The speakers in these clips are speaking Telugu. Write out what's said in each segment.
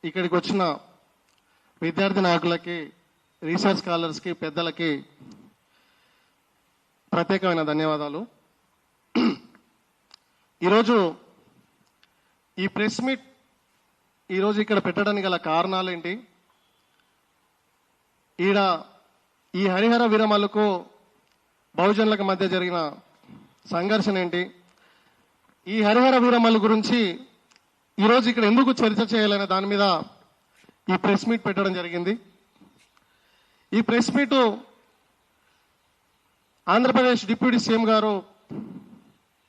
ఇక్కడికి వచ్చిన విద్యార్థి నాయకులకి, రీసెర్చ్ స్కాలర్స్కి, పెద్దలకి ప్రత్యేకమైన ధన్యవాదాలు. ఈరోజు ఈ ప్రెస్ మీట్ ఈరోజు ఇక్కడ పెట్టడానికి గల కారణాలు ఏంటి, ఈ హరిహర విరమలకు బహుజనులకు మధ్య జరిగిన సంఘర్షణ ఏంటి, ఈ హరిహర విరమల గురించి ఈరోజు ఇక్కడ ఎందుకు చర్చ చేయాలనే దాని మీద ఈ ప్రెస్ మీట్ పెట్టడం జరిగింది. ఈ press meet Andhra Pradesh deputy CM గారు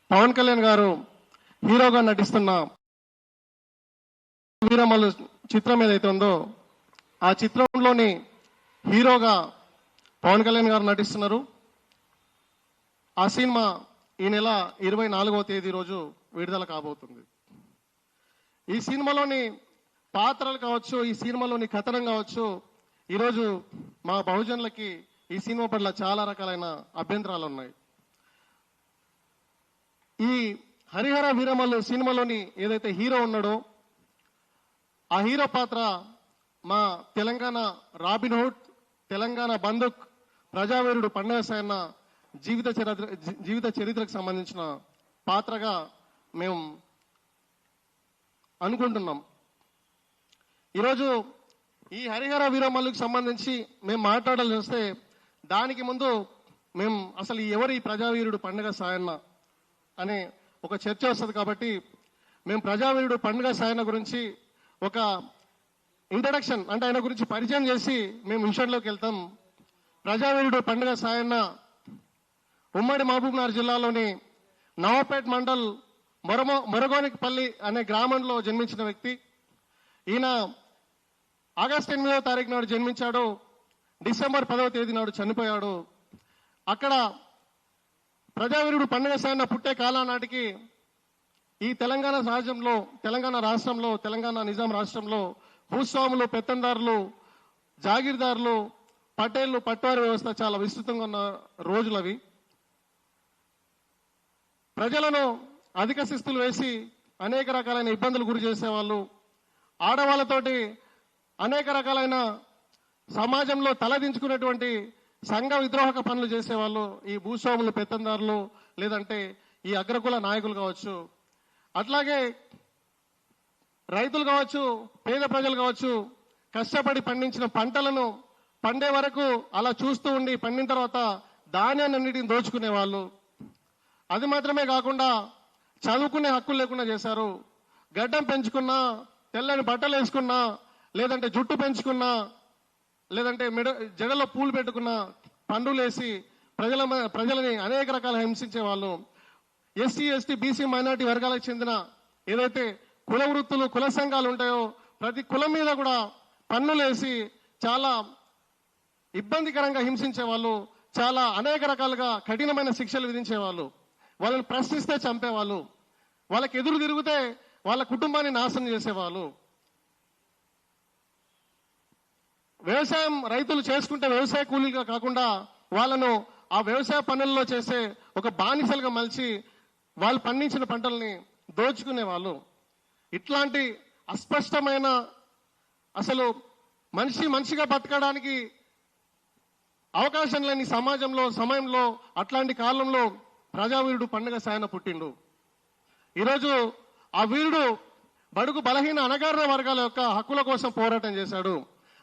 పవన్ కళ్యాణ్ గారు హీరోగా నటిస్తున్న వీరమల్లు చిత్రం ఏదైతే ఉందో ఆ చిత్రంలోని హీరోగా పవన్ కళ్యాణ్ గారు నటిస్తున్నారు. ఆ సినిమా ఈ నెల 24వ తేదీ రోజు విడుదల కాబోతుంది. ఈ సినిమాలోని పాత్రలు కావచ్చు, ఈ సినిమాలోని కథనం కావచ్చు, ఈరోజు మా బహుజనులకి ఈ సినిమా పట్ల చాలా రకాలైన అభ్యంతరాలు ఉన్నాయి. ఈ హరిహర వీరమల్లు సినిమాలోని ఏదైతే హీరో ఉన్నాడో ఆ హీరో పాత్ర మా తెలంగాణ రాబిన్హుడ్, తెలంగాణ బంధుక్, ప్రజావీరుడు పండుగ సాయన్న జీవిత చరిత్రకు సంబంధించిన పాత్రగా మేము అనుకుంటున్నాం. ఈరోజు ఈ హరిహర వీరమల్లుకు సంబంధించి మేము మాట్లాడాల్సి వస్తే దానికి ముందు మేము అసలు ఎవరు ఈ ప్రజావీరుడు పండుగ సాయన్న అనే ఒక చర్చ వస్తుంది. కాబట్టి మేము ప్రజావీరుడు పండుగ సాయన్న గురించి ఒక ఇంట్రడక్షన్, అంటే ఆయన గురించి పరిచయం చేసి మేము విషయంలోకి వెళ్తాం. ప్రజావీరుడు పండుగ సాయన్న ఉమ్మడి మహబూబ్నగర్ జిల్లాలోని నవాపేట్ మండల్ మొరగోనిపల్లి అనే గ్రామంలో జన్మించిన వ్యక్తి. ఈయన ఆగస్టు 8వ తారీఖు నాడు జన్మించాడు, డిసెంబర్ 10వ తేదీ నాడు చనిపోయాడు. అక్కడ ప్రజావీరుడు పండుగ సాయన్న పుట్టే కాలం నాటికి ఈ తెలంగాణ రాష్ట్రంలో తెలంగాణ నిజాం రాష్ట్రంలో భూస్వాములు, పెత్తందారులు, జాగీర్దారులు, పటేళ్లు, పట్వారీ వ్యవస్థ చాలా విస్తృతంగా ఉన్న రోజులు అవి. ప్రజలను అధిక శిస్తులు వేసి అనేక రకాలైన ఇబ్బందులు గురి చేసేవాళ్ళు. ఆడవాళ్ళతోటి అనేక రకాలైన సమాజంలో తలదించుకునేటువంటి సంఘ విద్రోహక పనులు చేసేవాళ్ళు ఈ భూస్వాములు, పెత్తందారులు, లేదంటే ఈ అగ్రకుల నాయకులు కావచ్చు. అట్లాగే రైతులు కావచ్చు, పేద ప్రజలు కావచ్చు, కష్టపడి పండించిన పంటలను పండే వరకు అలా చూస్తూ ఉండి పండిన తర్వాత ధాన్యాన్నింటిని దోచుకునే వాళ్ళు. అది మాత్రమే కాకుండా చదువుకునే హక్కులు లేకుండా చేశారు. గడ్డం పెంచుకున్నా, తెల్లని బట్టలు వేసుకున్నా, లేదంటే జుట్టు పెంచుకున్నా, లేదంటే జడలో పూలు పెట్టుకున్నా పండులేసి ప్రజలని అనేక రకాల హింసించే వాళ్ళు. ఎస్సీ, ఎస్టీ, బీసీ, మైనార్టీ వర్గాలకు చెందిన ఏదైతే కుల వృత్తులు, కుల సంఘాలు ఉంటాయో ప్రతి కులం మీద కూడా పన్నులేసి చాలా ఇబ్బందికరంగా హింసించే వాళ్ళు. చాలా అనేక రకాలుగా కఠినమైన శిక్షలు విధించేవాళ్ళు. వాళ్ళని ప్రశ్నిస్తే చంపేవాళ్ళు, వాళ్ళకి ఎదురు తిరిగితే వాళ్ళ కుటుంబాన్ని నాశనం చేసేవాళ్ళు. వ్యవసాయం రైతులు చేసుకుంటే వ్యవసాయ కూలీలుగా కాకుండా వాళ్ళను ఆ వ్యవసాయ పనుల్లో చేసే ఒక బానిసలుగా మలిచి వాళ్ళు పండించిన పంటల్ని దోచుకునే వాళ్ళు. ఇట్లాంటి అస్పష్టమైన, అసలు మనిషిగా బతకడానికి అవకాశం లేని సమయంలో అట్లాంటి కాలంలో ప్రజావీరుడు పండుగ సాయన పుట్టిండు. ఈరోజు ఆ వీరుడు బడుగు బలహీన అణగారిన వర్గాల యొక్క హక్కుల కోసం పోరాటం చేశాడు.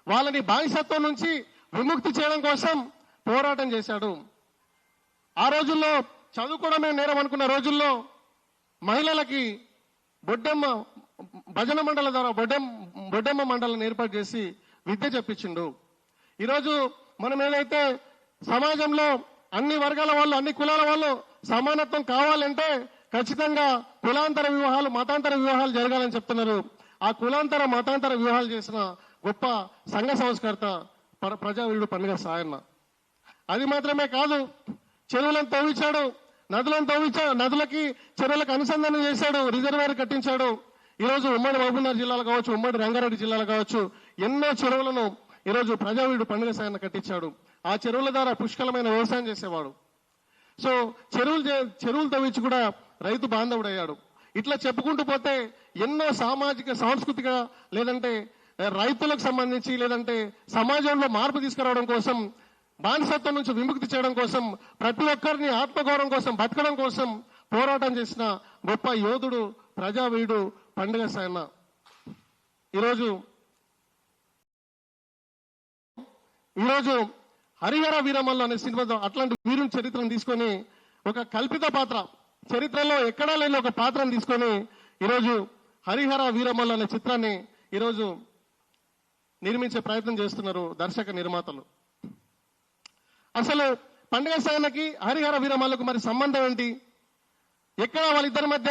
వాళ్ళని బానిసత్వం నుంచి విముక్తి చేయడం కోసం పోరాటం చేశాడు. ఆ రోజుల్లో చదువుకోవడమే నేరం అనుకున్న రోజుల్లో మహిళలకి భజన మండల ద్వారా బొడ్డెమ్మ మండలాన్ని ఏర్పాటు చేసి విద్య చెప్పించిండు. ఈరోజు మనం ఏదైతే సమాజంలో అన్ని వర్గాల వాళ్ళు, అన్ని కులాల వాళ్ళు సమానత్వం కావాలంటే ఖచ్చితంగా కులాంతర వివాహాలు, మతాంతర వివాహాలు జరగాలని చెప్తున్నారు. ఆ కులాంతర, మతాంతర వివాహాలు చేసిన గొప్ప సంఘ సంస్కర్త ప్రజావీరుడు పండుగ సాయన్న. అది మాత్రమే కాదు, చెరువులను తవ్వించాడు, నదులకి చెరువులకు అనుసంధానం చేశాడు, రిజర్వాయర్ కట్టించాడు. ఈరోజు ఉమ్మడి మహబూబ్నగర్ జిల్లాలో కావచ్చు, ఉమ్మడి రంగారెడ్డి జిల్లాలో కావచ్చు, ఎన్నో చెరువులను ఈరోజు ప్రజావీరుడు పండుగ సాయన్న కట్టించాడు. ఆ చెరువుల ద్వారా పుష్కలమైన వ్యవసాయం చేసేవాడు. సో చెరువులు తవ్వించి కూడా రైతు బాంధవుడయ్యాడు. ఇట్లా చెప్పుకుంటూ పోతే ఎన్నో సామాజిక, సాంస్కృతిక, లేదంటే రైతులకు సంబంధించి లేదంటే సమాజంలో మార్పు తీసుకురావడం కోసం, బానిసత్వం నుంచి విముక్తి చేయడం కోసం, ప్రతి ఒక్కరిని ఆత్మగౌరవం కోసం, బతకడం కోసం పోరాటం చేసిన గొప్ప యోధుడు, ప్రజావీరుడు పండుగ సాయన్న. ఈరోజు హరిహర వీరమల్లు అనే సినిమాతో అట్లాంటి వీరుని చరిత్రను తీసుకొని ఒక కల్పిత పాత్ర, చరిత్రలో ఎక్కడా లేని ఒక పాత్రను తీసుకొని ఈరోజు హరిహర వీరమల్లు అనే చిత్రాన్ని ఈరోజు నిర్మించే ప్రయత్నం చేస్తున్నారు దర్శక నిర్మాతలు. అసలు పండుగ సాయన్నకి హరిహర వీరమల్లుకు మరి సంబంధం ఏంటి, ఎక్కడ వాళ్ళిద్దరి మధ్య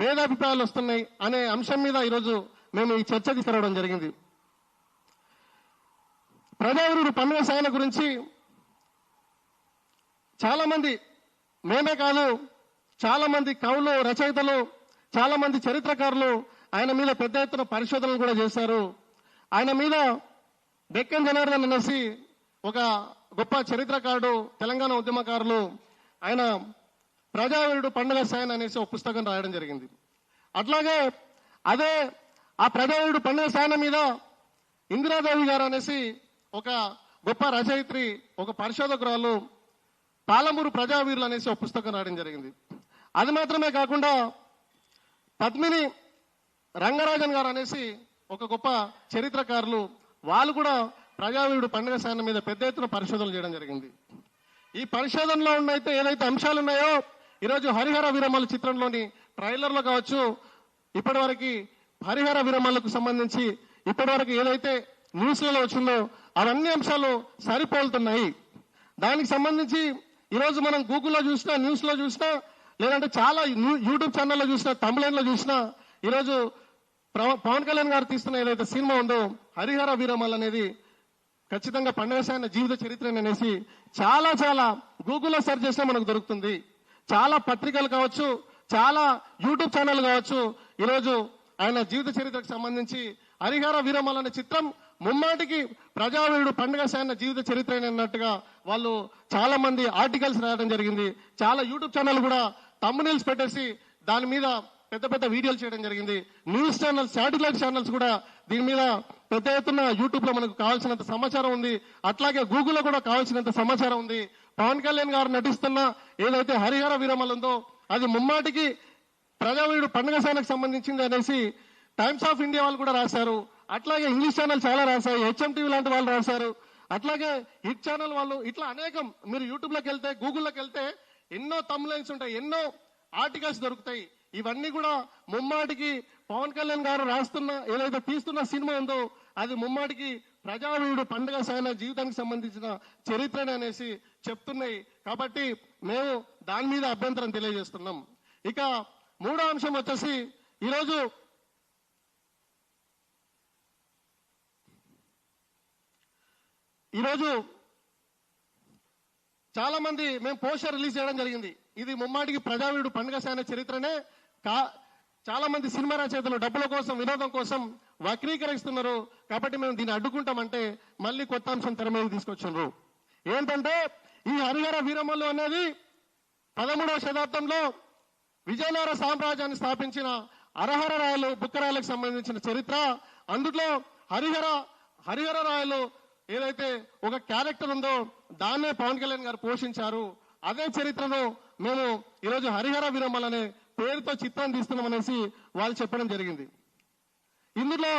భేదాభిప్రాయాలు వస్తున్నాయి అనే అంశం మీద ఈరోజు మేము ఈ చర్చ తీసుకురావడం జరిగింది. ప్రజావీరుడు పండుగ సాయన్న గురించి చాలా మంది, మేమే కాదు చాలా మంది కవులు, రచయితలు, చాలా మంది చరిత్రకారులు ఆయన మీద పెద్ద ఎత్తున పరిశోధనలు కూడా చేశారు. ఆయన మీద డెక్కన్ జనార్దన్ అనేసి ఒక గొప్ప చరిత్రకారుడు, తెలంగాణ ఉద్యమకారులు, ఆయన ప్రజావీరుడు పండుగ సాయన్న అనేసి ఒక పుస్తకం రాయడం జరిగింది. అట్లాగే అదే ఆ ప్రజావీరుడు పండుగ సాయన్న మీద ఇందిరాదేవి గారు అనేసి ఒక గొప్ప రచయిత్రి, ఒక పరిశోధకురాలు పాలమూరు ప్రజావీరులు అనేసి ఒక పుస్తకం రాయడం జరిగింది. అది మాత్రమే కాకుండా పద్మిని రంగరాజన్ గారు అనేసి ఒక గొప్ప చరిత్రకారులు, వాళ్ళు కూడా ప్రజావీరుడు పండుగ సాయన్న మీద పెద్ద ఎత్తున పరిశోధనలు చేయడం జరిగింది. ఈ పరిశోధనలో ఉన్నైతే ఏదైతే అంశాలు ఉన్నాయో ఈరోజు హరిహర వీరమల్లు చిత్రంలోని ట్రైలర్లో కావచ్చు, ఇప్పటివరకు హరిహర వీరమల్లుకు సంబంధించి ఇప్పటివరకు ఏదైతే న్యూస్లలో వచ్చిందో అవన్నీ అంశాలు సరిపోలుతున్నాయి. దానికి సంబంధించి ఈరోజు మనం గూగుల్లో చూసినా, న్యూస్లో చూసినా, లేదంటే చాలా యూట్యూబ్ ఛానల్లో చూసినా, తమిళంలో చూసినా, ఈరోజు పవన్ కళ్యాణ్ గారు తీస్తున్న ఏదైతే సినిమా ఉందో హరిహర వీరమల్లు అనేది ఖచ్చితంగా పండుగ సాయన్న జీవిత చరిత్ర అనేసి చాలా చాలా గూగుల్లో సెర్చ్ చేసినా మనకు దొరుకుతుంది. చాలా పత్రికలు కావచ్చు, చాలా యూట్యూబ్ ఛానల్ కావచ్చు, ఈరోజు ఆయన జీవిత చరిత్రకు సంబంధించి హరిహర వీరమల్లు అనే చిత్రం ముమ్మాటికి ప్రజావీరుడు పండుగ సాయన్న జీవిత చరిత్ర అన్నట్టుగా వాళ్ళు చాలా మంది ఆర్టికల్స్ రాయడం జరిగింది. చాలా యూట్యూబ్ ఛానల్ కూడా థంబ్నెయిల్స్ పెట్టేసి దాని మీద పెద్ద పెద్ద వీడియోలు చేయడం జరిగింది. న్యూస్ ఛానల్స్, శాటిలైట్ ఛానల్స్ కూడా దీని మీద పెద్ద ఎత్తున యూట్యూబ్ లో మనకు కావాల్సినంత సమాచారం ఉంది. అట్లాగే గూగుల్లో కూడా కావాల్సినంత సమాచారం ఉంది. పవన్ కళ్యాణ్ గారు నటిస్తున్న ఏదైతే హరిహర వీరమల్లు ఉందో అది ముమ్మాటికి ప్రజావీరుడు పండుగ సాయనకు సంబంధించింది అనేసి టైమ్స్ ఆఫ్ ఇండియా వాళ్ళు కూడా రాశారు. అట్లాగే ఇంగ్లీష్ ఛానల్ చాలా రాశాయి, HMTV లాంటి వాళ్ళు రాశారు. అట్లాగే హిట్ ఛానల్ వాళ్ళు, ఇట్లా అనేకం. మీరు యూట్యూబ్లోకి వెళ్తే, గూగుల్లోకి వెళ్తే ఎన్నో తమ్లైన్స్ ఉంటాయి, ఎన్నో ఆర్టికల్స్ దొరుకుతాయి. ఇవన్నీ కూడా ముమ్మాటికి పవన్ కళ్యాణ్ గారు రాస్తున్న ఏదైతే తీస్తున్న సినిమా ఉందో అది ముమ్మాటికి ప్రజావీరుడు పండుగ సాయన జీవితానికి సంబంధించిన చరిత్రనే అనేసి చెప్తున్నాయి. కాబట్టి మేము దాని మీద అభ్యంతరం తెలియజేస్తున్నాం. ఇక మూడో అంశం వచ్చేసి ఈరోజు చాలా మంది మేము పోస్టర్ రిలీజ్ చేయడం జరిగింది. ఇది ముమ్మాటికి ప్రజావీరుడు పండుగ సాయన చరిత్రనే. చాలా మంది సినిమా రచయితలు డబ్బుల కోసం, వినోదం కోసం వక్రీకరిస్తున్నారు. కాబట్టి మేము దీన్ని అడ్డుకుంటామంటే మళ్ళీ కొత్త అంశం తెర మీద తీసుకొచ్చారు. ఏంటంటే ఈ హరిహర వీరమల్లు అనేది 13వ శతాబ్దంలో విజయనగర సామ్రాజ్యాన్ని స్థాపించిన హరహర రాయలు, బుక్కరాయలకు సంబంధించిన చరిత్ర. అందులో హరిహర రాయలు ఏదైతే ఒక క్యారెక్టర్ ఉందో దాన్నే పవన్ కళ్యాణ్ గారు పోషించారు. అదే చరిత్రను మేము ఈరోజు హరిహర వీరమల్లు అనే పేరుతో చిత్రం తీస్తున్నాం అనేసి వాళ్ళు చెప్పడం జరిగింది. ఇందులో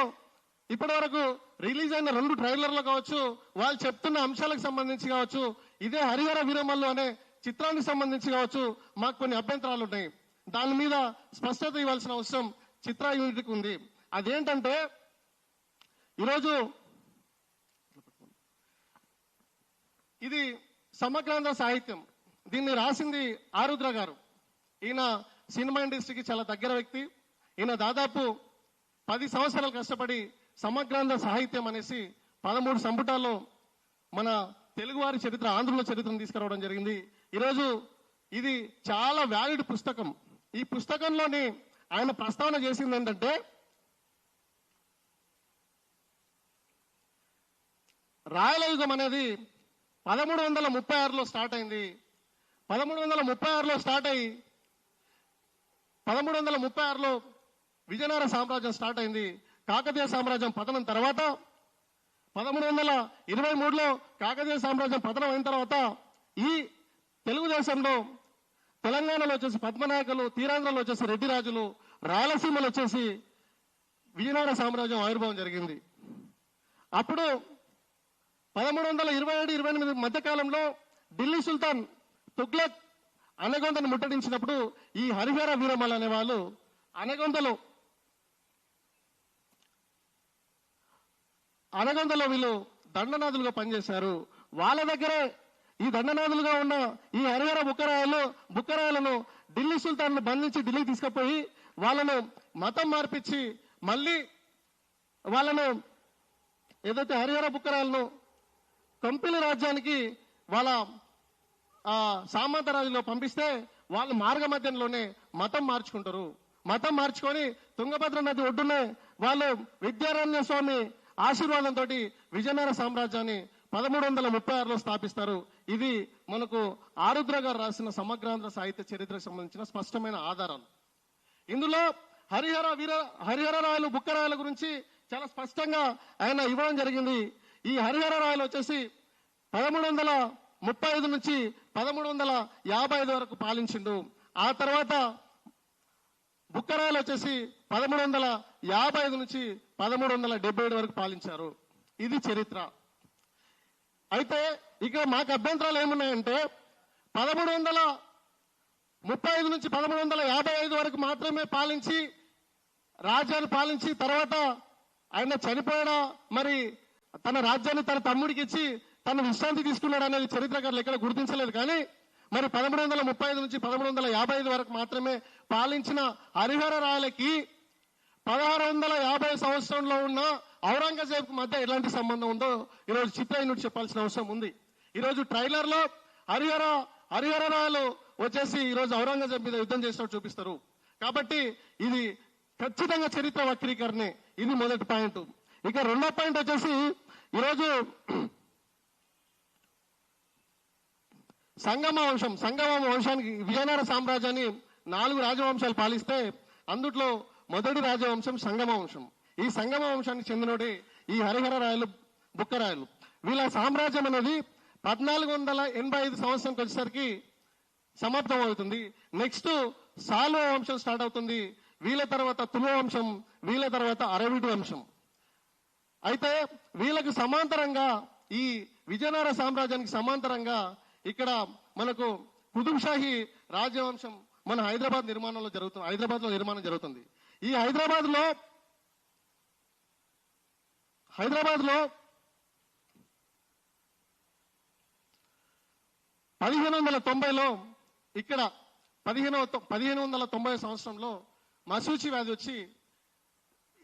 ఇప్పటి వరకు రిలీజ్ అయిన 2 ట్రైలర్లు కావచ్చు, వాళ్ళు చెప్తున్న అంశాలకు సంబంధించి కావచ్చు, ఇదే హరిహర వీరమల్లు అనే చిత్రానికి సంబంధించి కావచ్చు, మాకు కొన్ని అభ్యంతరాలు ఉన్నాయి. దాని మీద స్పష్టత ఇవ్వాల్సిన అవసరం చిత్ర యూనిట్కి ఉంది. అదేంటంటే ఈరోజు ఇది సమగ్రాంధ్ర సాహిత్యం. దీన్ని రాసింది ఆరుద్ర గారు. ఈయన సినిమా ఇండస్ట్రీకి చాలా దగ్గర వ్యక్తి. ఈయన దాదాపు 10 సంవత్సరాలు కష్టపడి సమగ్రాంధ్ర సాహిత్యం అనేసి 13 సంపుటాల్లో మన తెలుగువారి చరిత్ర, ఆంధ్రుల చరిత్రను తీసుకురావడం జరిగింది. ఈరోజు ఇది చాలా వ్యాలిడ్ పుస్తకం. ఈ పుస్తకంలోని ఆయన ప్రస్తావన చేసింది ఏంటంటే రాయల యుగం అనేది 1336లో స్టార్ట్ అయింది. 1336లో స్టార్ట్ అయ్యి 1336లో విజయనగర సామ్రాజ్యం స్టార్ట్ అయింది. కాకతీయ సామ్రాజ్యం పతనం తర్వాత 1323లో కాకతీయ సామ్రాజ్యం పతనం అయిన తర్వాత ఈ తెలుగుదేశంలో తెలంగాణలో వచ్చేసి పద్మనాయకులు, తీరాంధ్రలో వచ్చేసి రెడ్డి రాజులు, రాయలసీమలో వచ్చేసి విజయనగర సామ్రాజ్యం ఆవిర్భావం జరిగింది. అప్పుడు 1327-28 మధ్యకాలంలో ఢిల్లీ సుల్తాన్ తుగ్లక్ అనగొందను ముట్టడించినప్పుడు ఈ హరిహర వీరమల్ అనే వాళ్ళు అనగొందలో వీళ్ళు దండనాథులుగా పనిచేశారు. వాళ్ళ దగ్గరే ఈ దండనాథులుగా ఉన్న ఈ హరిహర బుక్కరాయలను ఢిల్లీ సుల్తాన్ బంధించి ఢిల్లీకి తీసుకుపోయి వాళ్ళను మతం మార్పించి మళ్ళీ వాళ్ళను ఏదైతే హరిహర బుక్కరాయలను కంపిలి రాజ్యానికి వాళ్ళ సామంత రాజులో పంపిస్తే వాళ్ళు మార్గ మధ్యంలోనే మతం మార్చుకుంటారు. మతం మార్చుకొని తుంగభద్ర నది ఒడ్డునే వాళ్ళు విద్యారణ్య స్వామి ఆశీర్వాదంతో విజయనగర సామ్రాజ్యాన్ని 1336లో స్థాపిస్తారు. ఇది మనకు ఆరుద్ర గారు రాసిన సమగ్రాంధ్ర సాహిత్య చరిత్రకు సంబంధించిన స్పష్టమైన ఆధారాలు. ఇందులో హరిహర రాయలు బుక్కరాయల గురించి చాలా స్పష్టంగా ఆయన ఇవ్వడం జరిగింది. ఈ హరిహర రాయలు వచ్చేసి 1335 నుంచి 1355 వరకు పాలించిండు. ఆ తర్వాత బుక్కరాయలు వచ్చేసి 1355 నుంచి 1377 వరకు పాలించారు. ఇది చరిత్ర. అయితే ఇక మాకు అభ్యంతరాలు ఏమున్నాయంటే 1335 నుంచి 1355 వరకు మాత్రమే పాలించి రాజ్యాన్ని పాలించి తర్వాత ఆయన చనిపోయాడా, మరి తన రాజ్యాన్ని తన తమ్ముడికి ఇచ్చి తన విశ్రాంతి తీసుకున్నాడు అనేది చరిత్రకారులు ఎక్కడ గుర్తించలేదు. కానీ మరి 1335 నుంచి 1355 వరకు మాత్రమే పాలించిన హరిహర రాయలకి 1650 సంవత్సరంలో ఉన్న ఔరంగజేబ్ మధ్య ఎలాంటి సంబంధం ఉందో ఈరోజు చిత్రయూనిట్ చెప్పాల్సిన అవసరం ఉంది. ఈరోజు ట్రైలర్ లో హరిహర రాయలు వచ్చేసి ఈరోజు ఔరంగజేబ్ మీద యుద్ధం చేసినట్టు చూపిస్తారు. కాబట్టి ఇది ఖచ్చితంగా చరిత్ర వక్రీకరణే. ఇది మొదటి పాయింట్. ఇక రెండో పాయింట్ వచ్చేసి ఈరోజు సంగమ వంశానికి విజయనగర సామ్రాజ్యాన్ని 4 రాజవంశాలు పాలిస్తే అందుట్లో మొదటి రాజవంశం సంగమ వంశం. ఈ సంగమ వంశానికి చెందినోడే ఈ హరిహర రాయలు బుక్కరాయలు. వీళ్ళ సామ్రాజ్యం అనేది 1485 సంవత్సరానికి వచ్చేసరికి సమాప్తం అవుతుంది. నెక్స్ట్ సాల్వ వంశం స్టార్ట్ అవుతుంది. వీళ్ళ తర్వాత తులు వంశం, వీళ్ళ తర్వాత అరవిడి వంశం. అయితే వీళ్ళకి సమాంతరంగా ఈ విజయనగర సామ్రాజ్యానికి సమాంతరంగా ఇక్కడ మనకు కుతుబ్షాహీ రాజవంశం మన హైదరాబాద్ లో నిర్మాణం జరుగుతుంది. ఈ హైదరాబాద్ లో 1590లో ఇక్కడ 1590 సంవత్సరంలో మసూచి వ్యాధి వచ్చి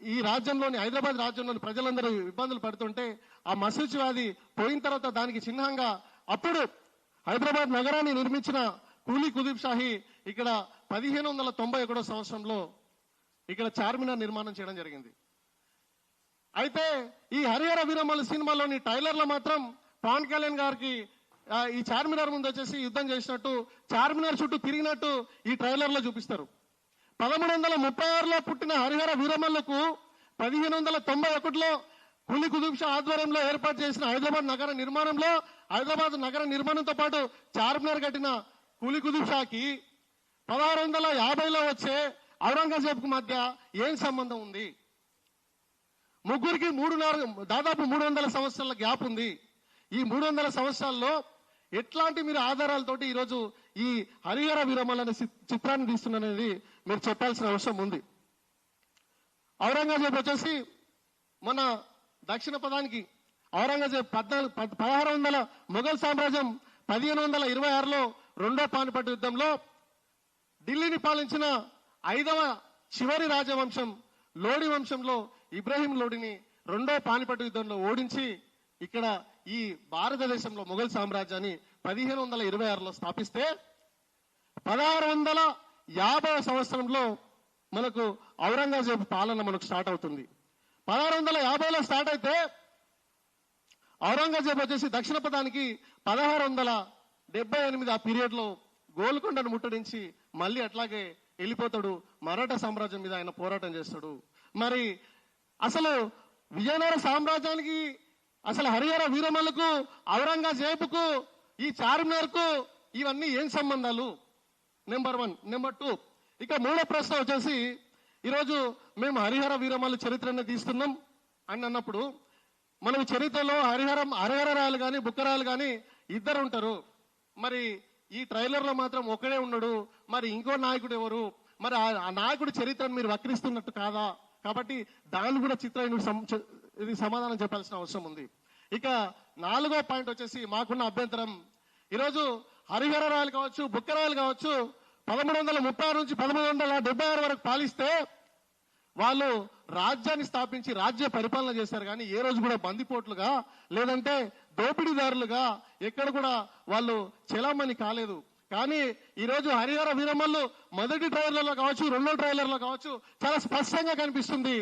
ఈ రాజ్యంలోని హైదరాబాద్ రాజ్యంలోని ప్రజలందరూ ఇబ్బందులు పడుతుంటే ఆ మసూచి వ్యాధి పోయిన తర్వాత దానికి చిహ్నంగా అప్పుడు హైదరాబాద్ నగరాన్ని నిర్మించిన కూలీ కుతుబ్ షాహీ ఇక్కడ 1591 సంవత్సరంలో ఇక్కడ చార్మినార్ నిర్మాణం చేయడం జరిగింది. అయితే ఈ హరిహర వీరమల్ సినిమాలోని ట్రైలర్లో మాత్రం పవన్ కళ్యాణ్ గారికి ఈ చార్మినార్ ముందు వచ్చేసి యుద్ధం చేసినట్టు, చార్మినార్ చుట్టూ తిరిగినట్టు ఈ ట్రైలర్ లో చూపిస్తారు. 1336లో పుట్టిన హరిహర వీరమల్లకు 1591లో కూలీ కుతుబ్ షా ఆధ్వర్యంలో ఏర్పాటు చేసిన హైదరాబాద్ నగర నిర్మాణంతో పాటు చార్మినార్ కట్టిన కూలీ కుతుబ్ షాకి 1650లో వచ్చే ఔరంగజేబ్ కు మధ్య ఏం సంబంధం ఉంది? ముగ్గురికి దాదాపు 300 సంవత్సరాల గ్యాప్ ఉంది. ఈ 300 సంవత్సరాల్లో ఎట్లాంటి మీరు ఆధారాలతోటి ఈరోజు ఈ హరిహర వీరమల్ అనే చిత్రాన్ని తీస్తున్నది మీరు చెప్పాల్సిన అవసరం ఉంది. ఔరంగజేబ్ వచ్చేసి మన దక్షిణ పదానికి ఔరంగజేబ్ 1600 మొఘల్ సామ్రాజ్యం 1526లో రెండో పానిపట్టు యుద్ధంలో ఢిల్లీని పాలించిన 5వ చివరి రాజవంశం లోడి వంశంలో ఇబ్రాహీం లోడిని రెండో పానిపట్టు యుద్ధంలో ఓడించి ఇక్కడ ఈ భారతదేశంలో మొఘల్ సామ్రాజ్యాన్ని 1526లో స్థాపిస్తే 1650 సంవత్సరంలో మనకు ఔరంగజేబ్ పాలన మనకు స్టార్ట్ అవుతుంది. 1650లో స్టార్ట్ అయితే ఔరంగజేబ్ వచ్చేసి దక్షిణ పదానికి 1678 ఆ పీరియడ్ లో గోల్కొండను ముట్టడించి మళ్ళీ అట్లాగే వెళ్ళిపోతాడు. మరాఠా సామ్రాజ్యం మీద ఆయన పోరాటం చేస్తాడు. మరి అసలు విజయనగర సామ్రాజ్యానికి, అసలు హరిహర వీరమల్లుకు, ఔరంగజేబుకు, ఈ చార్మినార్కు ఇవన్నీ ఏం సంబంధాలు? నెంబర్ 1. నెంబర్ 2, ఇక మూడో ప్రశ్న వచ్చేసి, ఈరోజు మేము హరిహర వీరమల్లు చరిత్రను తీస్తున్నాం అని అన్నప్పుడు, మనం చరిత్రలో హరిహరరాయలు కానీ బుక్కరాయలు కానీ ఇద్దరు ఉంటారు. మరి ఈ ట్రైలర్లో మాత్రం ఒకడే ఉన్నాడు. మరి ఇంకో నాయకుడు ఎవరు? మరి ఆ నాయకుడి చరిత్రను మీరు వక్రిస్తున్నట్టు కాదా? కాబట్టి దాన్ని కూడా ఇది సమాధానం చెప్పాల్సిన అవసరం ఉంది. ఇక 4వ పాయింట్ వచ్చేసి, మాకున్న అభ్యంతరం, ఈరోజు హరిహరరాయలు కావచ్చు, బుక్కరాయలు కావచ్చు, 1136 నుంచి 1176 వరకు పాలిస్తే వాళ్ళు రాజ్యాన్ని స్థాపించి రాజ్య పరిపాలన చేశారు. కానీ ఏ రోజు కూడా బందిపోట్లుగా లేదంటే దోపిడీదారులుగా ఎక్కడ కూడా వాళ్ళు చెలామణి కాలేదు. కానీ ఈరోజు హరిహర వీరమల్లు మొదటి ట్రైలర్లో కావచ్చు, రెండో ట్రైలర్లో కావచ్చు, చాలా స్పష్టంగా కనిపిస్తుంది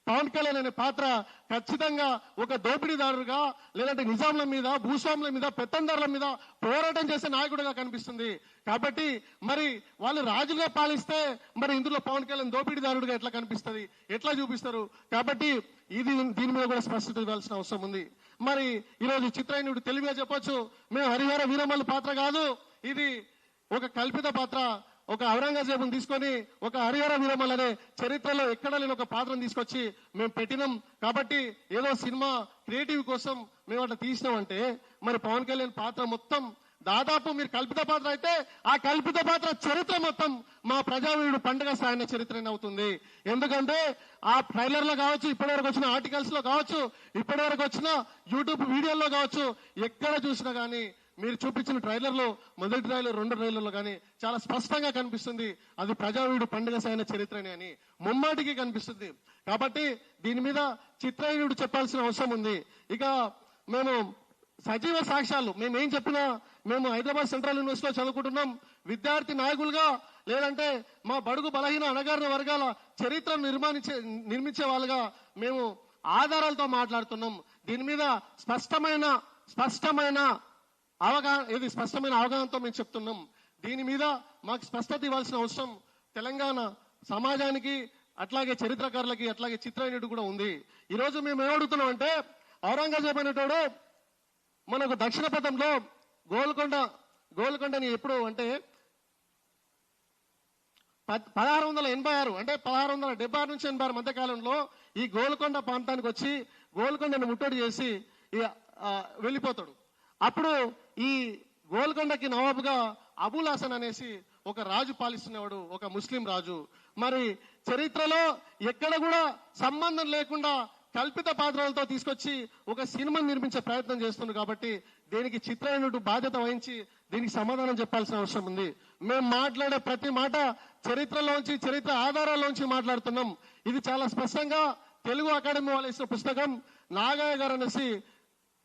పవన్ కళ్యాణ్ అనే పాత్ర ఖచ్చితంగా ఒక దోపిడీదారుగా లేదంటే నిజాంల మీద, భూస్వాముల మీద, పెత్తందారుల మీద పోరాటం చేసే నాయకుడిగా కనిపిస్తుంది. కాబట్టి మరి వాళ్ళు రాజుగా పాలిస్తే మరి ఇందులో పవన్ కళ్యాణ్ దోపిడీదారుడిగా ఎట్లా కనిపిస్తుంది, ఎట్లా చూపిస్తారు? కాబట్టి దీని మీద కూడా స్పష్టత ఇవ్వాల్సిన అవసరం ఉంది. మరి ఈరోజు చిత్రయూనుడు తెలివిగా చెప్పొచ్చు, మేము హరిహర వీరమల్లు పాత్ర కాదు, ఇది ఒక కల్పిత పాత్ర. ఒక ఔరంగజేబుని తీసుకొని ఒక హరిహర వీరమల్లు అనే చరిత్రలో ఎక్కడ లేని ఒక పాత్రను తీసుకొచ్చి మేము పెట్టినాం. కాబట్టి ఏదో సినిమా క్రియేటివ్ కోసం మేము అట్లా తీసినామంటే, మరి పవన్ కళ్యాణ్ పాత్ర మొత్తం దాదాపు మీరు కల్పిత పాత్ర అయితే ఆ కల్పిత పాత్ర చరిత్ర మొత్తం మా ప్రజావీరుడు పండుగ సాయన చరిత్రనే అవుతుంది. ఎందుకంటే ఆ ట్రైలర్ లో కావచ్చు, ఇప్పటివరకు వచ్చిన ఆర్టికల్స్ లో కావచ్చు, ఇప్పటివరకు వచ్చిన యూట్యూబ్ వీడియోల్లో కావచ్చు, ఎక్కడ చూసినా కానీ మీరు చూపించిన ట్రైలర్లో, మొదటి ట్రైలర్, రెండో ట్రైలర్లో కానీ చాలా స్పష్టంగా కనిపిస్తుంది అది ప్రజావీరుడు పండుగ సాయన చరిత్రనే అని ముమ్మాటికి కనిపిస్తుంది. కాబట్టి దీని మీద చిత్రయూనుడు చెప్పాల్సిన అవసరం ఉంది. ఇక మేము సజీవ సాక్ష్యాలు, మేమేం చెప్పినా, మేము హైదరాబాద్ సెంట్రల్ యూనివర్సిటీలో చదువుకుంటున్నాం, విద్యార్థి నాయకులుగా లేదంటే మా బడుగు బలహీన అణగారిన వర్గాల చరిత్రను నిర్మించే వాళ్ళుగా మేము ఆధారాలతో మాట్లాడుతున్నాం. దీని మీద స్పష్టమైన అవగాహనతో మేము చెప్తున్నాం. దీని మీద మాకు స్పష్టత ఇవ్వాల్సిన అవసరం తెలంగాణ సమాజానికి, అట్లాగే చరిత్రకారులకి, అట్లాగే చిత్రయూనుడు కూడా ఉంది. ఈరోజు మేము ఏమడుగుతున్నాం అంటే, ఔరంగజేబు అనేటోడు మనకు దక్షిణ పథంలో గోల్కొండని ఎప్పుడు అంటే 1686 అంటే 1676 నుంచి 86 మధ్య కాలంలో ఈ గోల్కొండ ప్రాంతానికి వచ్చి గోల్కొండని ముట్టడి చేసి వెళ్ళిపోతాడు. అప్పుడు ఈ గోల్కొండకి నవాబుగా అబుల్ హసన్ అనేసి ఒక రాజు పాలిస్తున్నవాడు, ఒక ముస్లిం రాజు. మరి చరిత్రలో ఎక్కడ కూడా సంబంధం లేకుండా కల్పిత పాత్రలతో తీసుకొచ్చి ఒక సినిమాని నిర్మించే ప్రయత్నం చేస్తున్నారు. కాబట్టి దీనికి చిత్రయూనుడు బాధ్యత వహించి దీనికి సమాధానం చెప్పాల్సిన అవసరం ఉంది. మేము మాట్లాడే ప్రతి మాట చరిత్రలోంచి, చరిత్ర ఆధారాల్లోంచి మాట్లాడుతున్నాం. ఇది చాలా స్పష్టంగా తెలుగు అకాడమీ వాళ్ళు ఇచ్చిన పుస్తకం నాగయ్య గారు అనేసి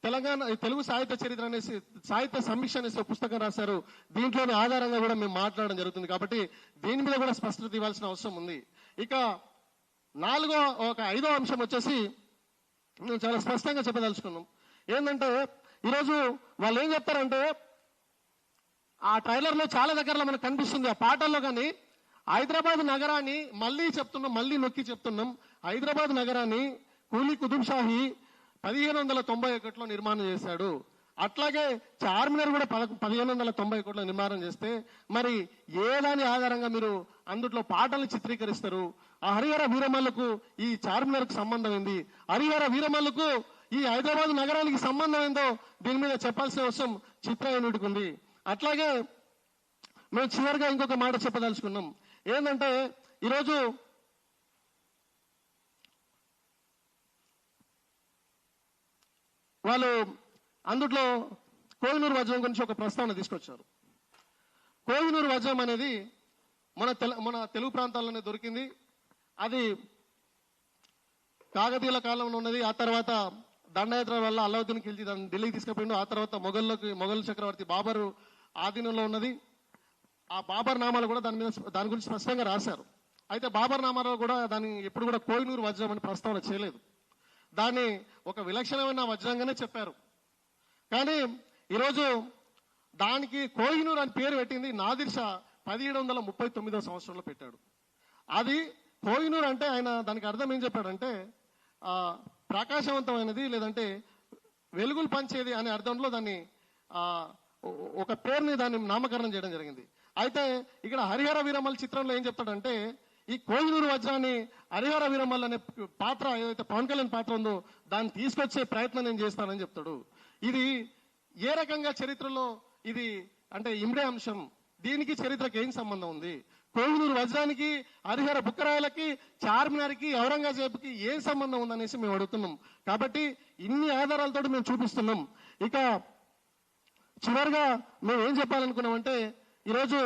తెలంగాణ తెలుగు సాహిత్య చరిత్ర అనేసి, సాహిత్య సమీక్ష అనేసి పుస్తకం రాశారు. దీంట్లోని ఆధారంగా కూడా మేము మాట్లాడడం జరుగుతుంది. కాబట్టి దీని మీద కూడా స్పష్టత ఇవ్వాల్సిన అవసరం ఉంది. ఇక 5వ అంశం వచ్చేసి మేము చాలా స్పష్టంగా చెప్పదలుచుకున్నాం. ఏంటంటే ఈరోజు వాళ్ళు ఏం చెప్తారంటే, ఆ ట్రైలర్లో చాలా దగ్గరలో మనకు కనిపిస్తుంది, ఆ పాటల్లో కానీ హైదరాబాద్ నగరాన్ని మళ్ళీ నొక్కి చెప్తున్నాం, హైదరాబాద్ నగరాన్ని కూలీ కుతుబ్ షాహీ 1591లో నిర్మాణం చేశాడు. అట్లాగే చార్మినార్ కూడా 1591లో నిర్మాణం చేస్తే మరి ఏ దాని ఆధారంగా మీరు అందుట్లో పాటలు చిత్రీకరిస్తారు? ఆ హరిహర వీరమల్లుకు ఈ చార్మినార్కు సంబంధం ఏంది? హరిహర వీరమల్లుకు ఈ హైదరాబాద్ నగరానికి సంబంధం ఏందో దీని మీద చెప్పాల్సిన అవసరం చిత్రయూనుడికి ఉంది. అట్లాగే మేము చివరిగా ఇంకొక మాట చెప్పదలుచుకున్నాం. ఏంటంటే ఈరోజు వాళ్ళు అందుట్లో కోహినూర్ వజ్రం గురించి ఒక ప్రస్తావన తీసుకొచ్చారు. కోహినూర్ వజ్రం అనేది మన తెలుగు ప్రాంతాల్లోనే దొరికింది. అది కాకతీయుల కాలంలో ఉన్నది. ఆ తర్వాత దండయాత్ర వల్ల అల్లావుద్దీన్ ఖిల్జీ దాన్ని ఢిల్లీకి తీసుకుపోయిండు. ఆ తర్వాత మొఘల్ చక్రవర్తి బాబర్ ఆధీనంలో ఉన్నది. ఆ బాబర్ నామాలు కూడా దాని గురించి స్పష్టంగా రాశారు. అయితే బాబర్ నామాలో కూడా దాన్ని ఎప్పుడు కూడా కోహినూర్ వజ్రం అని ప్రస్తావన చేయలేదు. దాన్ని ఒక విలక్షణమైన వజ్రంగానే చెప్పారు. కానీ ఈరోజు దానికి కోహినూర్ అని పేరు పెట్టింది నాదిర్ షా 1739వ సంవత్సరంలో పెట్టాడు. అది కోహినూర్ అంటే ఆయన దానికి అర్థం ఏం చెప్పాడంటే, ప్రకాశవంతమైనది లేదంటే వెలుగులు పంచేది అనే అర్థంలో దాన్ని ఒక పేరుని దాన్ని నామకరణం చేయడం జరిగింది. అయితే ఇక్కడ హరిహర వీరమల్ చిత్రంలో ఏం చెప్తాడంటే ఈ కోహినూరు వజ్రాన్ని హరిహర వీరమల్ అనే పాత్ర ఏదైతే పవన్ కళ్యాణ్ పాత్ర ఉందో దాన్ని తీసుకొచ్చే ప్రయత్నం నేను చేస్తానని చెప్తాడు. ఇది ఏ రకంగా చరిత్రలో ఇది అంటే ఇమ్రే అంశం, దీనికి చరిత్రకి ఏం సంబంధం ఉంది? కోహినూరు వజ్రానికి, హరిహర బుక్కరాయలకి, చార్మినార్కి, ఔరంగజేబుకి ఏం సంబంధం ఉందనేసి మేము అడుగుతున్నాం. కాబట్టి ఇన్ని ఆధారాలతో మేము చూపిస్తున్నాం. ఇక చివరిగా మేము ఏం చెప్పాలనుకున్నామంటే ఈరోజు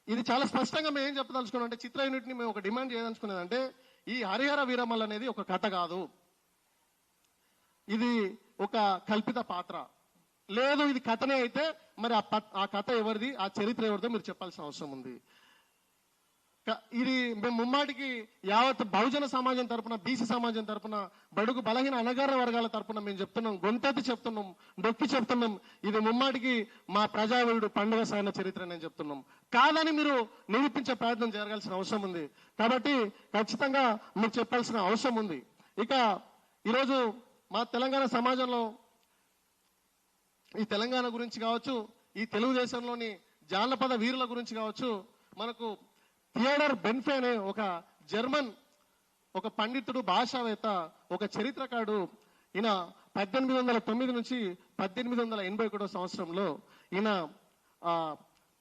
ఇది చాలా స్పష్టంగా మేము ఏం చెప్పదలుచుకున్నాం అంటే చిత్ర యూనిట్ ని మేము ఒక డిమాండ్ చేయదలుచుకున్నదంటే ఈ హరిహర వీరమల్ అనేది ఒక కథ కాదు, ఇది ఒక కల్పిత పాత్ర. లేదు ఇది కథనే అయితే మరి ఆ కథ ఎవరిది, ఆ చరిత్ర ఎవరిదో మీరు చెప్పాల్సిన అవసరం ఉంది. ఇది మేము ముమ్మాటికి యావత్ బహుజన సమాజం తరపున, బీసీ సమాజం తరపున, బడుగు బలహీన అణగారిన వర్గాల తరపున మేము చెప్తున్నాం, గొంతెత్తి చెప్తున్నాం, నొక్కి చెప్తున్నాం. ఇది ముమ్మాటికి మా ప్రజావీరుడు పండుగ సాయన చరిత్ర నేను చెప్తున్నాం. కాదని మీరు నిరూపించే ప్రయత్నం జరగాల్సిన అవసరం ఉంది. కాబట్టి ఖచ్చితంగా మీరు చెప్పాల్సిన అవసరం ఉంది. ఇక ఈరోజు మా తెలంగాణ సమాజంలో ఈ తెలంగాణ గురించి కావచ్చు, ఈ తెలుగుదేశంలోని జానపద వీరుల గురించి కావచ్చు, మనకు థియోడర్ బెన్ఫే అనే ఒక జర్మన్ ఒక పండితుడు, భాషావేత్త, ఒక చరిత్రకారుడు, ఈయన 1809 నుంచి 1881 సంవత్సరంలో ఈయన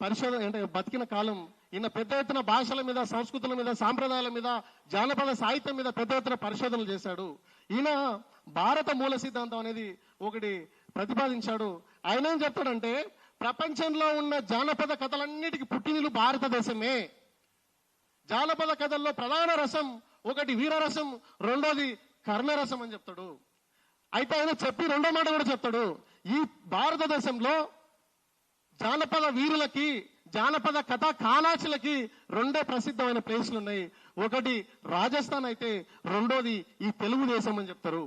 పరిశోధన అంటే బతికిన కాలం, ఈయన పెద్ద ఎత్తున భాషల మీద, సంస్కృతుల మీద, సాంప్రదాయాల మీద, జానపద సాహిత్యం మీద పెద్ద ఎత్తున పరిశోధనలు చేశాడు. ఈయన భారత మూల సిద్ధాంతం అనేది ఒకటి ప్రతిపాదించాడు. ఆయన ఏం చెప్తాడంటే ప్రపంచంలో ఉన్న జానపద కథలన్నిటికీ పుట్టినిల్లు భారతదేశమే. జానపద కథల్లో ప్రధాన రసం ఒకటి వీరరసం, రెండోది కర్ణరసం అని చెప్తాడు. అయితే ఆయన చెప్పి రెండో మాట కూడా చెప్తాడు, ఈ భారతదేశంలో జానపద వీరులకి, జానపద కథ కాలాచులకి రెండే ప్రసిద్ధమైన ప్లేసులు ఉన్నాయి. ఒకటి రాజస్థాన్ అయితే రెండోది ఈ తెలుగుదేశం అని చెప్తారు.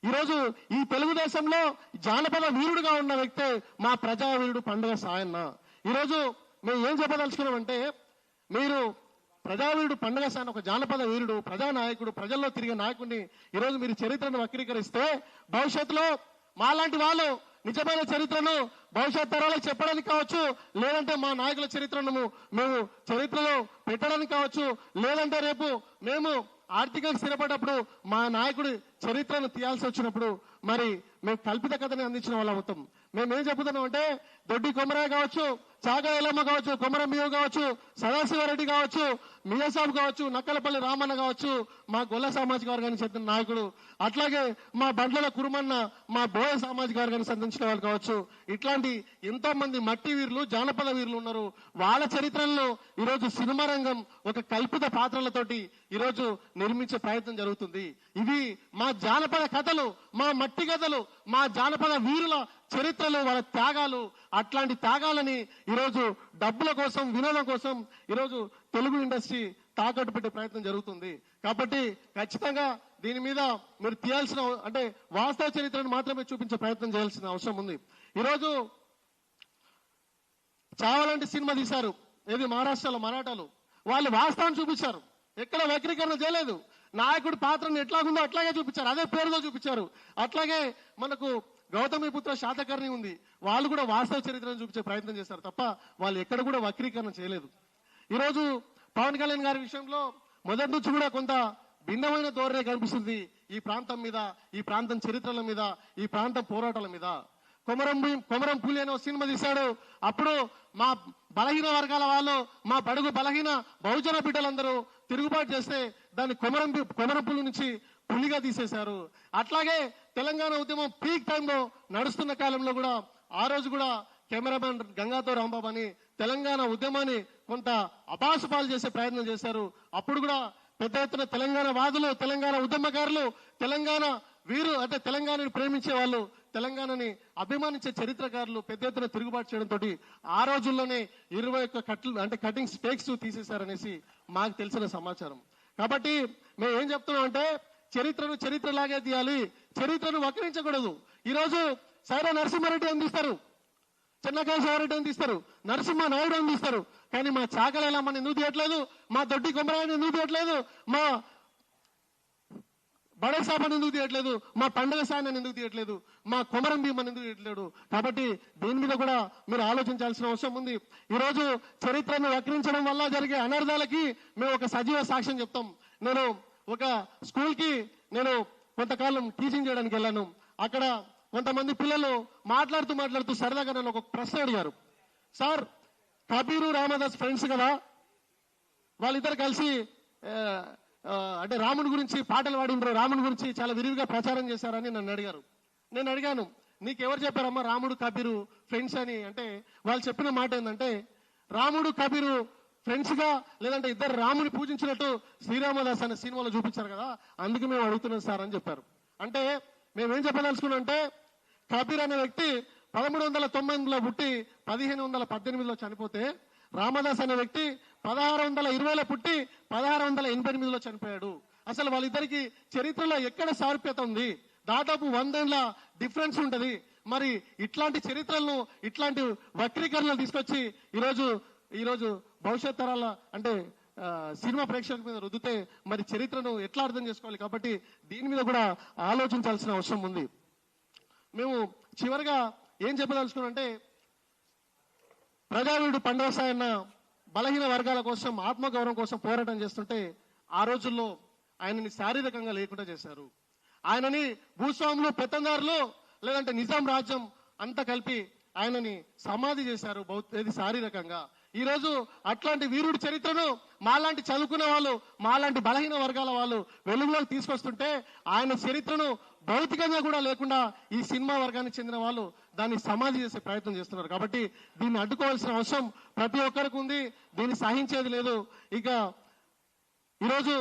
ఈరోజు ఈ తెలుగుదేశంలో జానపద వీరుడుగా ఉన్న వ్యక్తే మా ప్రజావీరుడు పండుగ సాయన్న. ఈరోజు మేము ఏం చెప్పదలుచుకున్నామంటే మీరు ప్రజావీరుడు పండుగ సాయన్న ఒక జానపద వీరుడు, ప్రజానాయకుడు, ప్రజల్లో తిరిగే నాయకుడిని ఈరోజు మీరు చరిత్రను వక్రీకరిస్తే భవిష్యత్తులో మాలాంటి వాళ్ళు నిజమైన చరిత్రను భవిష్యత్ తరాలకు చెప్పడానికి కావచ్చు, లేదంటే మా నాయకుల చరిత్రను మేము చరిత్రలో పెట్టడానికి కావచ్చు, లేదంటే రేపు మేము ఆర్థికంగా స్థిరపడ్డప్పుడు మా నాయకుడి చరిత్రను తీయాల్సి వచ్చినప్పుడు మరి మేము కల్పిత కథని అందించిన వాళ్ళం అవుతాం. మేమేం చెబుతున్నాం అంటే దొడ్డి కొమరయ్య కావచ్చు, చాగా ఎల్లమ్మ కావచ్చు, కొమరం బియ్యం కావచ్చు, సదాశివారెడ్డి కావచ్చు, మియాసాబ్ కావచ్చు, నక్కలపల్లి రామన్న కావచ్చు, మా గొల్ల సామాజిక వర్గానికి చెందిన నాయకుడు, అట్లాగే మా బండ్ల కురుమన్న మా బోయ సామాజిక వర్గానికి సంబంధించిన వాళ్ళు కావచ్చు, ఇట్లాంటి ఎంతో మంది మట్టి వీరులు, జానపద వీరులు ఉన్నారు. వాళ్ళ చరిత్రలను ఈరోజు సినిమా రంగం ఒక కల్పిత పాత్రలతోటి ఈరోజు నిర్మించే ప్రయత్నం జరుగుతుంది. ఇవి మా జానపద కథలు, మా మట్టి కథలు, మా జానపద వీరుల చరిత్రలు, వాళ్ళ త్యాగాలు. అట్లాంటి త్యాగాలని ఈరోజు డబ్బుల కోసం, వినోదం కోసం ఈరోజు తెలుగు ఇండస్ట్రీ తాకట్టు పెట్టే ప్రయత్నం జరుగుతుంది. కాబట్టి ఖచ్చితంగా దీని మీద మీరు తీయాల్సిన అంటే వాస్తవ చరిత్రను మాత్రమే చూపించే ప్రయత్నం చేయాల్సిన అవసరం ఉంది. ఈరోజు చావలాంటి సినిమా తీశారు, ఏది మహారాష్ట్రలో మరాఠాలు, వాళ్ళు వాస్తవం చూపించారు, ఎక్కడ వక్రీకరణ చేయలేదు. నాయకుడి పాత్రను ఎట్లాగుందో అట్లాగే చూపించారు, అదే పేరుతో చూపించారు. అట్లాగే మనకు గౌతమిపుత్ర శాతకర్ణి ఉంది, వాళ్ళు కూడా వాస్తవ చరిత్రను చూపించే ప్రయత్నం చేశారు తప్ప వాళ్ళు ఎక్కడ కూడా వక్రీకరణ చేయలేదు. ఈరోజు పవన్ కళ్యాణ్ గారి విషయంలో మొదటి నుంచి కూడా కొంత భిన్నమైన ధోరణి కనిపిస్తుంది ఈ ప్రాంతం మీద, ఈ ప్రాంతం చరిత్రల మీద, ఈ ప్రాంతం పోరాటాల మీద. కొమరం పులి అనే సినిమా తీశాడు. అప్పుడు మా బలహీన వర్గాల వాళ్ళు, మా బడుగు బలహీన బహుజన బిడ్డలందరూ తిరుగుబాటు చేస్తే దాన్ని కొమరం పులి నుంచి పులిగా తీసేశారు. అట్లాగే తెలంగాణ ఉద్యమం పీక్ టైంలో నడుస్తున్న కాలంలో కూడా ఆ రోజు కూడా కెమెరామెన్ గంగాతో రాంబాబు అని తెలంగాణ ఉద్యమాన్ని కొంత అపాసుపాలు చేసే ప్రయత్నం చేశారు. అప్పుడు కూడా పెద్ద ఎత్తున తెలంగాణ వాదులు, తెలంగాణ ఉద్యమకారులు, తెలంగాణ వీరు అంటే తెలంగాణని ప్రేమించే వాళ్ళు, తెలంగాణని అభిమానించే చరిత్రకారులు పెద్ద ఎత్తున తిరుగుబాటు చేయడంతో ఆ రోజుల్లోనే 21 కటింగ్ స్టేక్స్ తీసేశారనేసి మాకు తెలిసిన సమాచారం. కాబట్టి మేము ఏం చెప్తున్నాం అంటే చరిత్రను చరిత్రలాగే తీయాలి, చరిత్రను వక్రించకూడదు. ఈరోజు సైరా నరసింహారెడ్డి అందిస్తారు, చెన్నకేశవరెడ్డి అని తీస్తారు, నరసింహ నాయుడు అని తీస్తారు, కానీ మా చాకలేలమ్మని ఎందుకు తీయట్లేదు, మా దొడ్డి కొమరాయని ఎందుకు తీయట్లేదు, మా బడే సాబని ఎందుకు తీయట్లేదు, మా పండుగ సాయని ఎందుకు తీయట్లేదు, మా కొమరం భీమని ఎందుకు తీయట్లేదు. కాబట్టి దీని మీద కూడా మీరు ఆలోచించాల్సిన అవసరం ఉంది. ఈరోజు చరిత్రను వక్రించడం వల్ల జరిగే అనర్థాలకి మేము ఒక సజీవ సాక్ష్యం చెప్తాం. నేను ఒక స్కూల్ కి నేను కొంతకాలం టీచింగ్ చేయడానికి వెళ్ళాను. అక్కడ కొంతమంది పిల్లలు మాట్లాడుతూ సరదాగా నన్ను ఒక ప్రశ్న అడిగారు. సార్, కబీరు రామదాస్ ఫ్రెండ్స్ కదా, వాళ్ళిద్దరు కలిసి అంటే రాముడి గురించి పాటలు పాడిండ్రు, రాముడి గురించి చాలా విరివిగా ప్రచారం చేశారని నన్ను అడిగారు. నేను అడిగాను, నీకెవరు చెప్పారమ్మా రాముడు కబీరు ఫ్రెండ్స్ అని? అంటే వాళ్ళు చెప్పిన మాట ఏంటంటే, రాముడు కబీరు ఫ్రెండ్స్ గా లేదంటే ఇద్దరు రాముని పూజించినట్టు శ్రీరామదాస్ అనే సినిమాలో చూపించారు కదా, అందుకు మేము అడుగుతున్నాం సార్ అని చెప్పారు. అంటే మేమేం చెప్పదలుచుకున్నాం అంటే, కబీర్ అనే వ్యక్తి 1398లో పుట్టి 1518లో చనిపోతే, రామదాస్ అనే వ్యక్తి 1620లో పుట్టి 1688లో చనిపోయాడు. అసలు వాళ్ళిద్దరికి చరిత్రలో ఎక్కడ సారూప్యత ఉంది? దాదాపు 100 ఏళ్ల డిఫరెన్స్ ఉంటది. మరి ఇట్లాంటి చరిత్రలను, ఇట్లాంటి వక్రీకరణలు తీసుకొచ్చి ఈరోజు భవిష్యత్ తరాల అంటే సినిమా ప్రేక్షకుల మీద రుద్దితే మరి చరిత్రను ఎట్లా అర్థం చేసుకోవాలి? కాబట్టి దీని మీద కూడా ఆలోచించాల్సిన అవసరం ఉంది. మేము చివరిగా ఏం చెప్పదలుచుకున్నామంటే, ప్రజావీరుడు పండుగ సాయన్న బలహీన వర్గాల కోసం, ఆత్మగౌరవం కోసం పోరాటం చేస్తుంటే ఆ రోజుల్లో ఆయనని శారీరకంగా లేకుండా చేశారు. ఆయనని భూస్వాములు, పెత్తందారులు లేదంటే నిజాం రాజ్యం అంతా కలిపి ఆయనని సమాధి చేశారు శారీరకంగా. ఈ రోజు అట్లాంటి వీరుడి చరిత్రను మాలాంటి చదువుకునే వాళ్ళు, మాలాంటి బలహీన వర్గాల వాళ్ళు వెలుగులోకి తీసుకొస్తుంటే, ఆయన చరిత్రను భౌతికంగా కూడా లేకుండా ఈ సినిమా వర్గానికి చెందిన వాళ్ళు దాన్ని సమాధి చేసే ప్రయత్నం చేస్తున్నారు. కాబట్టి దీన్ని అడ్డుకోవాల్సిన అవసరం ప్రతి ఒక్కరికి ఉంది. దీన్ని సహించేది లేదు. ఇక ఈరోజు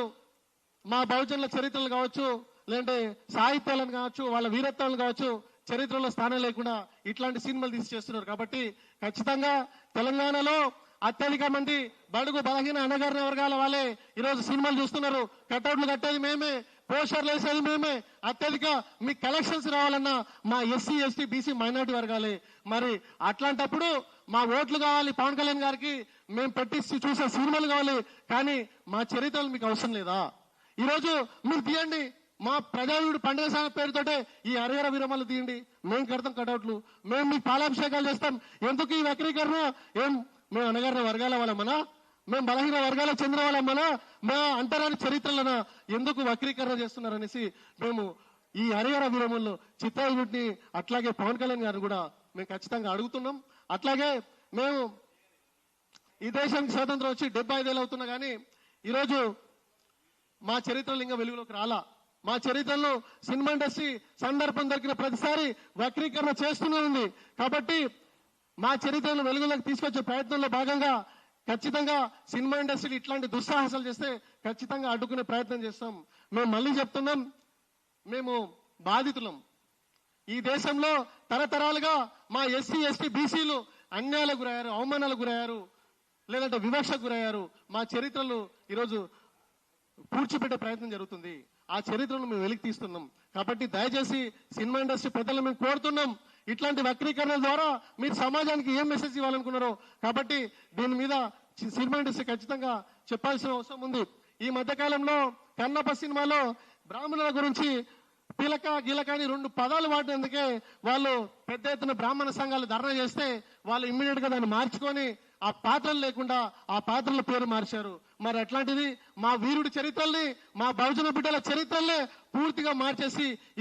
మా బహుజనుల చరిత్రలు కావచ్చు, లేదంటే సాహిత్యాలను కావచ్చు, వాళ్ళ వీరత్వాలను కావచ్చు, చరిత్రలో స్థానం లేకుండా ఇట్లాంటి సినిమాలు తీసి చేస్తున్నారు. కాబట్టి ఖచ్చితంగా తెలంగాణలో అత్యధిక మంది బడుగు బలహీన అణగారిన వర్గాల వాళ్ళే ఈరోజు సినిమాలు చూస్తున్నారు. కటౌట్లు కట్టేది మేమే, పోస్టర్లు వేసేది మేమే. అత్యధిక మీ కలెక్షన్స్ రావాలన్నా మా ఎస్సీ, ఎస్టీ, బీసీ, మైనార్టీ వర్గాలే. మరి అట్లాంటప్పుడు మా ఓట్లు కావాలి పవన్ కళ్యాణ్ గారికి, మేము పెట్టి చూసే సినిమాలు కావాలి, కానీ మా చరిత్రలు మీకు అవసరం లేదా? ఈరోజు మీరు తీయండి, మా ప్రజావీరుడు పండుగ సాయం పేరుతోటే ఈ హరిహర విరమలు తీయండి, మేము కడతాం కటౌట్లు, మేము మీకు పాలాభిషేకాలు చేస్తాం. ఎందుకు ఈ వక్రీకరణ? మేము అనగారిన వర్గాల వాళ్ళమనా? మేము బలహీన వర్గాలకు చెందిన వాళ్ళమనా? మా అంటరాని చరిత్రలనా? ఎందుకు వక్రీకరణ చేస్తున్నారనేసి మేము ఈ హరిహర విరమల్లో చిత్రయూనిట్ని, అట్లాగే పవన్ కళ్యాణ్ గారిని కూడా మేము ఖచ్చితంగా అడుగుతున్నాం. అట్లాగే మేము ఈ దేశానికి స్వాతంత్రం వచ్చి 75 ఏళ్ళు అవుతున్నా కానీ ఈరోజు మా చరిత్రలు ఇంకా వెలుగులోకి రాలా. మా చరిత్రలో సినిమా ఇండస్ట్రీ సందర్భం దొరికిన ప్రతిసారి వక్రీకరణ చేస్తూనే ఉంది. కాబట్టి మా చరిత్రను వెలుగులోకి తీసుకొచ్చే ప్రయత్నంలో భాగంగా ఖచ్చితంగా సినిమా ఇండస్ట్రీ ఇట్లాంటి దుస్సాహసాలు చేస్తే ఖచ్చితంగా అడ్డుకునే ప్రయత్నం చేస్తాం. మేము మళ్ళీ చెప్తున్నాం, మేము బాధితులం. ఈ దేశంలో తరతరాలుగా మా ఎస్సీ, ఎస్టీ, బీసీలు అన్యాయాలకు గురయ్యారు, అవమానాలకు గురయ్యారు, లేదంటే వివక్షకు గురయ్యారు. మా చరిత్రలు ఈరోజు పూడ్చిపెట్టే ప్రయత్నం జరుగుతుంది. ఆ చరిత్రను మేము వెలికి తీస్తున్నాం. కాబట్టి దయచేసి సినిమా ఇండస్ట్రీ పెద్దలు మేము కోరుతున్నాం, ఇట్లాంటి వక్రీకరణ ద్వారా మీరు సమాజానికి ఏం మెసేజ్ ఇవ్వాలనుకున్నారో. కాబట్టి దీని మీద సినిమా ఇండస్ట్రీ ఖచ్చితంగా చెప్పాల్సిన అవసరం ఉంది. ఈ మధ్యకాలంలో కన్నప్ప సినిమాలో బ్రాహ్మణుల గురించి పిలక గిలక అని 2 పదాలు వాడినందుకే వాళ్ళు పెద్ద ఎత్తున బ్రాహ్మణ సంఘాలు ధర్నా చేస్తే వాళ్ళు ఇమ్మీడియట్ గా దాన్ని మార్చుకొని ఆ పాత్రలు లేకుండా ఆ పాత్రల పేరు మార్చారు. మరి అట్లాంటిది మా వీరుడి చరిత్రల్ని, మా బహుజన బిడ్డల చరిత్రల్ని పూర్తిగా మార్చేసి